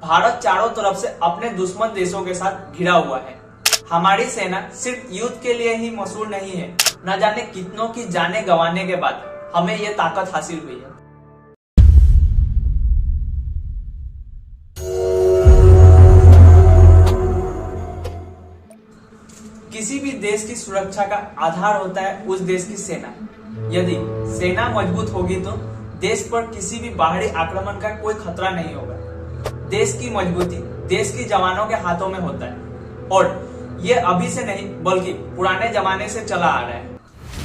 भारत चारों तरफ से अपने दुश्मन देशों के साथ घिरा हुआ है। हमारी सेना सिर्फ युद्ध के लिए ही मशहूर नहीं है, न जाने कितनों की जानें गंवाने के बाद हमें यह ताकत हासिल हुई है। किसी भी देश की सुरक्षा का आधार होता है उस देश की सेना। यदि सेना मजबूत होगी तो देश पर किसी भी बाहरी आक्रमण का कोई खतरा नहीं होगा। देश की मजबूती देश की जवानों के हाथों में होता है और ये अभी से नहीं बल्कि पुराने जमाने से चला आ रहा है।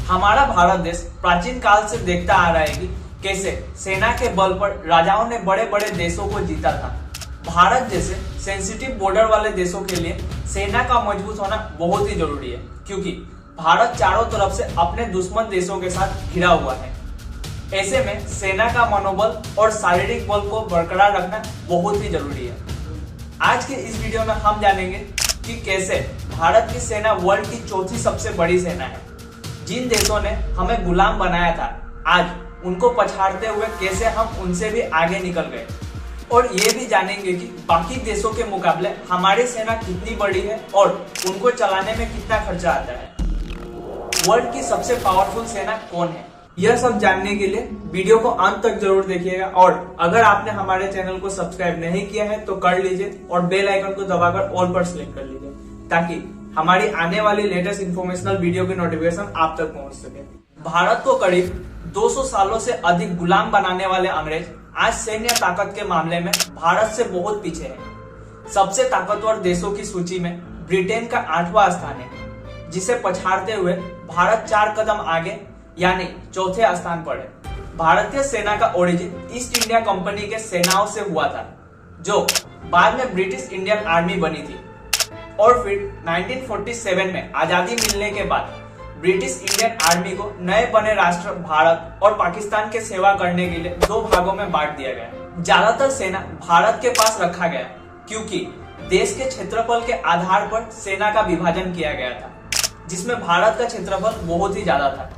हमारा भारत देश प्राचीन काल से देखता आ रहा है कि कैसे सेना के बल पर राजाओं ने बड़े बड़े देशों को जीता था। भारत जैसे सेंसिटिव बॉर्डर वाले देशों के लिए सेना का मजबूत होना बहुत ही जरूरी है, क्योंकि भारत चारों तरफ से अपने दुश्मन देशों के साथ घिरा हुआ है। ऐसे में सेना का मनोबल और शारीरिक बल को बरकरार रखना बहुत ही जरूरी है। आज के इस वीडियो में हम जानेंगे कि कैसे भारत की सेना वर्ल्ड की चौथी सबसे बड़ी सेना है। जिन देशों ने हमें गुलाम बनाया था, आज उनको पछाड़ते हुए कैसे हम उनसे भी आगे निकल गए, और ये भी जानेंगे कि बाकी देशों के मुकाबले हमारी सेना कितनी बड़ी है और उनको चलाने में कितना खर्चा आता है। वर्ल्ड की सबसे पावरफुल सेना कौन है, यह सब जानने के लिए वीडियो को अंत तक जरूर देखिएगा। और अगर आपने हमारे चैनल को सब्सक्राइब नहीं किया है तो कर लीजिए और बेल आइकन को दबाकर ऑल पर सिलेक्ट कर लीजिए, ताकि हमारी आने वाली लेटेस्ट इंफॉर्मेशनल वीडियो की नोटिफिकेशन आप तक पहुंच सके। भारत को करीब 200 सालों से अधिक गुलाम बनाने वाले अंग्रेज आज सैन्य ताकत के मामले में भारत से बहुत पीछे है। सबसे ताकतवर देशों की सूची में ब्रिटेन का 8वां स्थान है, जिसे पछाड़ते हुए भारत 4 कदम आगे यानी चौथे स्थान पर है। भारतीय सेना का ओरिजिन ईस्ट इंडिया कंपनी के सेनाओं से हुआ था, जो बाद में ब्रिटिश इंडियन आर्मी बनी थी, और फिर 1947 में आजादी मिलने के बाद ब्रिटिश इंडियन आर्मी को नए बने राष्ट्र भारत और पाकिस्तान के सेवा करने के लिए 2 भागों में बांट दिया गया। ज्यादातर सेना भारत के पास रखा गया, क्योंकि देश के क्षेत्रफल के आधार पर सेना का विभाजन किया गया था, जिसमें भारत का क्षेत्रफल बहुत ही ज्यादा था।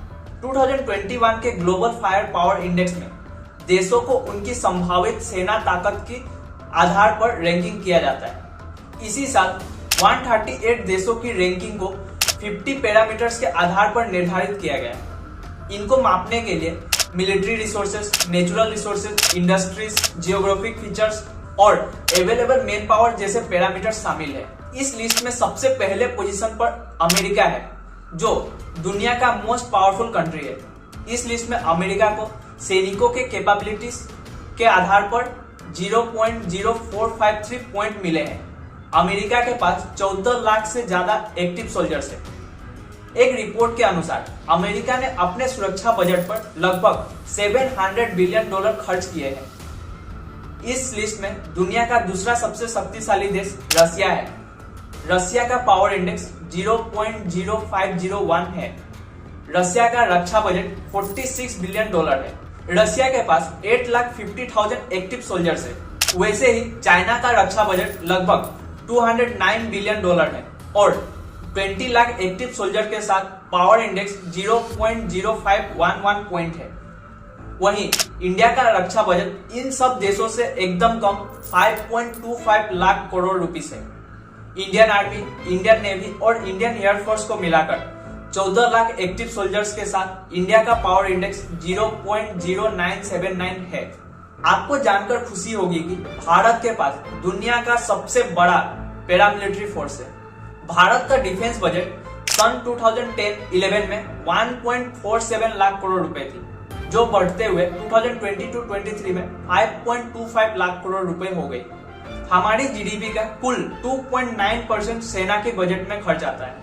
2021 के ग्लोबल फायर पावर इंडेक्स में देशों को उनकी संभावित सेना ताकत की आधार पर रैंकिंग किया जाता है। इसी साल 138 देशों की रैंकिंग को 50 पैरामीटर्स के आधार पर निर्धारित किया गया। इनको मापने के लिए military resources, natural resources, industries, geographic features और अवेलेबल मैन पावर जैसे पैरामीटर्स शामिल है। इस लिस्ट में सबसे पहले पोजीशन पर अमेरिका है, जो दुनिया का मोस्ट पावरफुल कंट्री है। इस लिस्ट में अमेरिका को सैनिकों के कैपेबिलिटीज के आधार पर 0.0453 पॉइंट मिले हैं। अमेरिका के पास 14 लाख से ज्यादा एक्टिव सोल्जर्स है। एक रिपोर्ट के अनुसार अमेरिका ने अपने सुरक्षा बजट पर लगभग $700 बिलियन खर्च किए हैं। इस लिस्ट में दुनिया का दूसरा सबसे शक्तिशाली देश रसिया है। रसिया का पावर इंडेक्स 0.0501 है। रसिया का रक्षा बजट $46 बिलियन है। रसिया के पास 8,50,000 एक्टिव सोल्जर्स है। वैसे ही चाइना का रक्षा बजट लगभग $209 बिलियन है और 20 लाख एक्टिव सोल्जर के साथ पावर इंडेक्स 0.0511 पॉइंट है। वहीं इंडिया का रक्षा बजट इन सब देशों से एकदम कम 5.25 लाख करोड़ रुपीस है। इंडियन आर्मी, इंडियन नेवी और इंडियन एयरफोर्स को मिलाकर 14 लाख एक्टिव सोल्जर्स के साथ इंडिया का पावर इंडेक्स 0.0979 है। आपको जानकर खुशी होगी कि भारत के पास दुनिया का सबसे बड़ा पैरामिलिट्री फोर्स है। भारत का डिफेंस बजट सन 2010-11 में 1.47 लाख करोड़ रुपए थी, जो बढ़ते हुए 2022-23 में 5.25 लाख करोड़ रुपए हो गई। हमारी जीडीपी का कुल 2.9% सेना के बजट में खर्च आता है।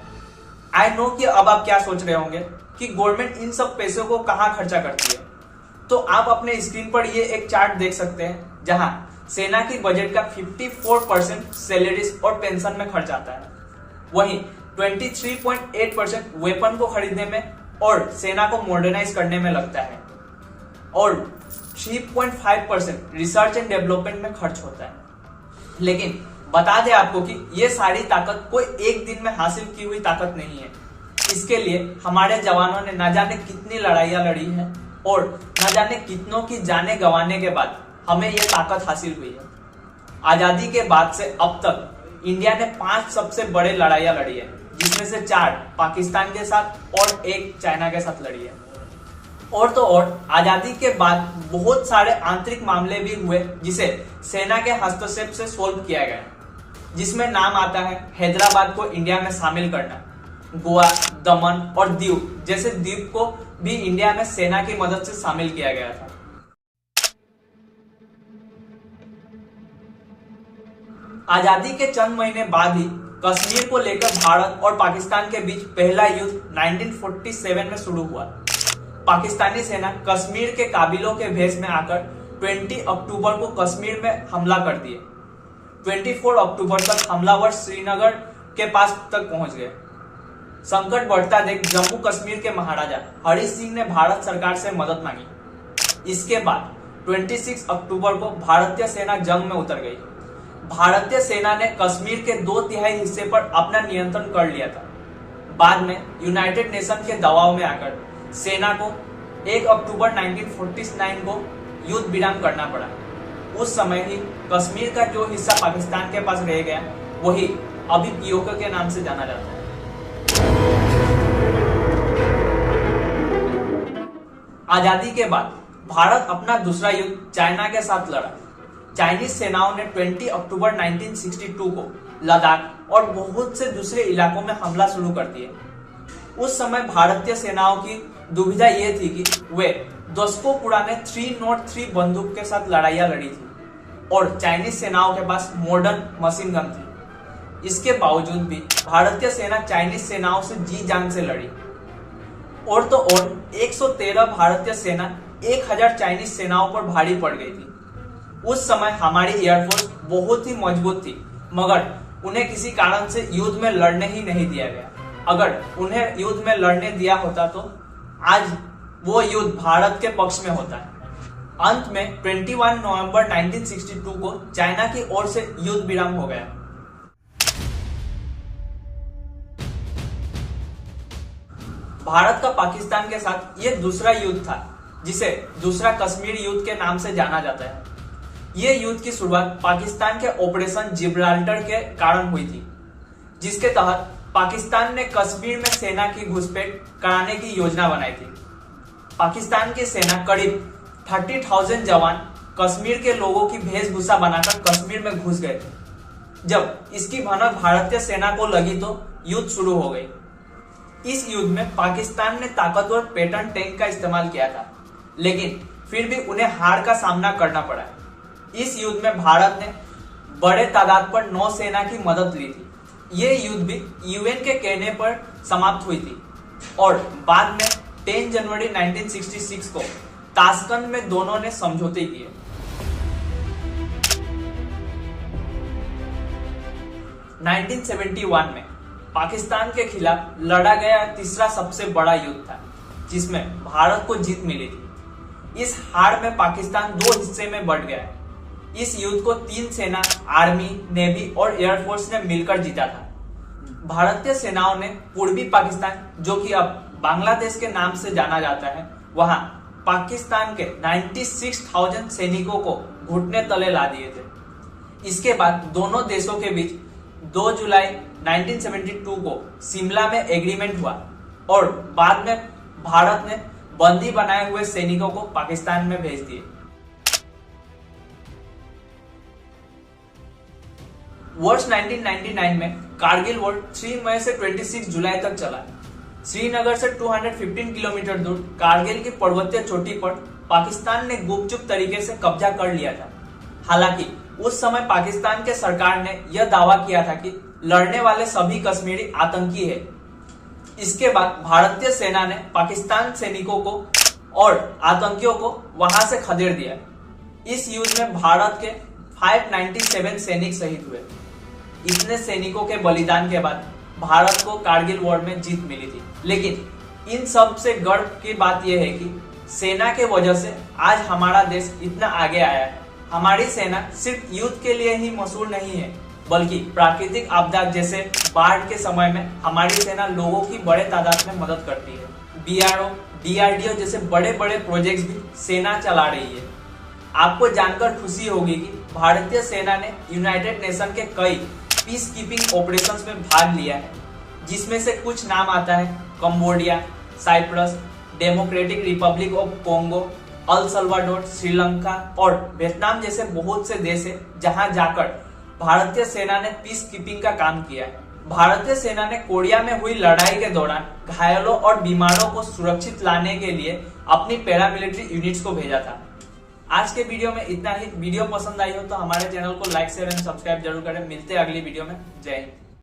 आई नो कि अब आप क्या सोच रहे होंगे कि गवर्नमेंट इन सब पैसों को कहां खर्चा करती है। तो आप अपने स्क्रीन पर ये एक चार्ट देख सकते हैं, जहां सेना की बजट का 54% सैलरीज और पेंशन में खर्च आता है। वहीं 23.8% वेपन को खरीदने में और सेना को मॉडर्नाइज करने में लगता है, और 3.5% रिसर्च एंड डेवलपमेंट में खर्च होता है। लेकिन बता दें आपको कि ये सारी ताकत कोई एक दिन में हासिल की हुई ताकत नहीं है। इसके लिए हमारे जवानों ने न जाने कितनी लड़ाइयां लड़ी हैं और न जाने कितनों की जानें गंवाने के बाद हमें यह ताकत हासिल हुई है। आजादी के बाद से अब तक इंडिया ने 5 सबसे बड़े लड़ाइयां लड़ी है, जिसमें से 4 पाकिस्तान के साथ और 1 चाइना के साथ लड़ी है। और तो और आजादी के बाद बहुत सारे आंतरिक मामले भी हुए जिसे सेना के हस्तक्षेप से सोल्व किया गया, जिसमें नाम आता है हैदराबाद को इंडिया में शामिल करना, गोवा, दमन और दीव जैसे द्वीप को भी इंडिया में सेना की मदद से शामिल किया गया था। आजादी के चंद महीने बाद ही कश्मीर को लेकर भारत और पाकिस्तान के बीच पहला युद्ध 1947 में शुरू हुआ। पाकिस्तानी सेना कश्मीर के काबिलों के भेष में आकर 20 अक्टूबर को कश्मीर में हमला कर दिए। 24 अक्टूबर तक हमलावर श्रीनगर के पास तक पहुंच गए। संकट बढ़ता देख जम्मू कश्मीर के महाराजा हरि सिंह ने भारत सरकार से मदद मांगी। इसके बाद 26 अक्टूबर को भारतीय सेना जंग में उतर गई। भारतीय सेना ने कश्मीर के 2/3 हिस्से पर अपना नियंत्रण कर लिया था। बाद में यूनाइटेड नेशन के दबाव में आकर सेना को 1 अक्टूबर 1949 को युद्ध विराम करना पड़ा। उस समय ही कश्मीर का जो हिस्सा पाकिस्तान के पास रह गया वही अभी पीओके के नाम से जाना जाता है। आजादी के बाद भारत अपना दूसरा युद्ध चाइना के साथ लड़ा। चाइनीज सेनाओं ने 20 अक्टूबर 1962 को लद्दाख और बहुत से दूसरे इलाकों में हमला शुरू कर दिए। उस समय भारतीय सेनाओं की दुविधा यह थी कि वे दशकों पुराने 303 बंदूक के साथ लड़ाइयां लड़ी थी और चाइनीज सेनाओं के पास मॉडर्न मशीन गन थी। इसके बावजूद भी भारतीय सेना चाइनीज सेनाओं से जी जान से लड़ी। और तो और 113 भारतीय सेना 1000 चाइनीज सेनाओं पर भारी पड़ गई थी। उस समय हमारी एयरफोर्स बहुत ही मजबूत थी, मगर उन्हें किसी कारण से युद्ध में लड़ने ही नहीं दिया गया। अगर उन्हें युद्ध में लड़ने दिया होता तो आज वो युद्ध भारत के पक्ष में होता है। अंत में 21 नवंबर 1962 को चाइना की ओर से युद्ध विराम हो गया। भारत का पाकिस्तान के साथ ये दूसरा युद्ध था, जिसे दूसरा कश्मीर युद्ध के नाम से जाना जाता है। ये युद्ध की शुरुआत पाकिस्तान के ऑपरेशन जिब्राल्टर के कारण हुई थी, जिसके तहत पाकिस्तान ने कश्मीर में सेना की घुसपैठ कराने की योजना बनाई थी। पाकिस्तान की सेना करीब 30,000 जवान कश्मीर के लोगों की वेशभूषा बनाकर कश्मीर में घुस गए थे। जब इसकी भनक भारतीय सेना को लगी तो युद्ध शुरू हो गई। इस युद्ध में पाकिस्तान ने ताकतवर पैटर्न टैंक का इस्तेमाल किया था, लेकिन फिर भी उन्हें हार का सामना करना पड़ा। इस युद्ध में भारत ने बड़े तादाद पर नौसेना की मदद ली थी। ये युद्ध भी यूएन के कहने पर समाप्त हुई थी और बाद में 10 जनवरी 1966 को ताशकंद में दोनों ने समझौते किए। (1971) में पाकिस्तान के खिलाफ लड़ा गया तीसरा सबसे बड़ा युद्ध था, जिसमें भारत को जीत मिली थी। इस हार में पाकिस्तान 2 हिस्से में बंट गया। इस युद्ध को 3 सेना, आर्मी, नेवी और एयरफोर्स ने मिलकर जीता था। भारतीय सेनाओं ने पूर्वी पाकिस्तान, जो कि अब बांग्लादेश के नाम से जाना जाता है, वहां पाकिस्तान के 96,000 सैनिकों को घुटने तले ला दिए थे। इसके बाद दोनों देशों के बीच 2 जुलाई 1972 को शिमला में एग्रीमेंट हुआ और बाद में भारत ने बंदी बनाए हुए सैनिकों को पाकिस्तान में भेज दिए। वर्ष 1999 में कारगिल वॉर 3 मई से 26 जुलाई तक चला। श्रीनगर से 215 किलोमीटर दूर कारगिल की पर्वतीय चोटी पर पाकिस्तान ने गुपचुप तरीके से कब्जा कर लिया था। हालांकि उस समय पाकिस्तान के सरकार ने यह दावा किया था कि लड़ने वाले सभी कश्मीरी आतंकी है। इसके बाद भारतीय सेना ने पाकिस्तान सैनिकों को और आतंकियों को वहां से खदेड़ दिया। इस युद्ध में भारत के 597 सैनिक शहीद हुए। इतने सैनिकों के बलिदान के बाद भारत को कारगिल वॉर में जीत मिली थी। लेकिन इन सब से गर्व की बात यह है कि सेना के वजह से आज हमारा देश इतना आगे आया है। हमारी सेना सिर्फ युद्ध के लिए ही मशहूर नहीं है, बल्कि प्राकृतिक आपदा जैसे बाढ़ के समय में हमारी सेना लोगों की बड़े तादाद में मदद करती है। बीआरओ, डीआरडीओ जैसे बड़े बड़े प्रोजेक्ट्स भी सेना चला रही है। आपको जानकर खुशी होगी कि भारतीय सेना ने यूनाइटेड नेशन के कई पीस कीपिंग ऑपरेशंस में भाग लिया है, जिसमें से कुछ नाम आता है Cambodia, Cyprus, Democratic Republic of Congo, El Salvador, Sri Lanka और वियतनाम जैसे बहुत से देश है जहां जाकर भारतीय सेना ने पीस कीपिंग का काम किया है। भारतीय सेना ने कोरिया में हुई लड़ाई के दौरान घायलों और बीमारों को सुरक्षित लाने के लिए अपनी पैरामिलिट्री यूनिट्स को भेजा था। आज के वीडियो में इतना ही। वीडियो पसंद आई हो तो हमारे चैनल को लाइक शेयर एंड सब्सक्राइब जरूर करें। मिलते हैं अगली वीडियो में। जय हिंद।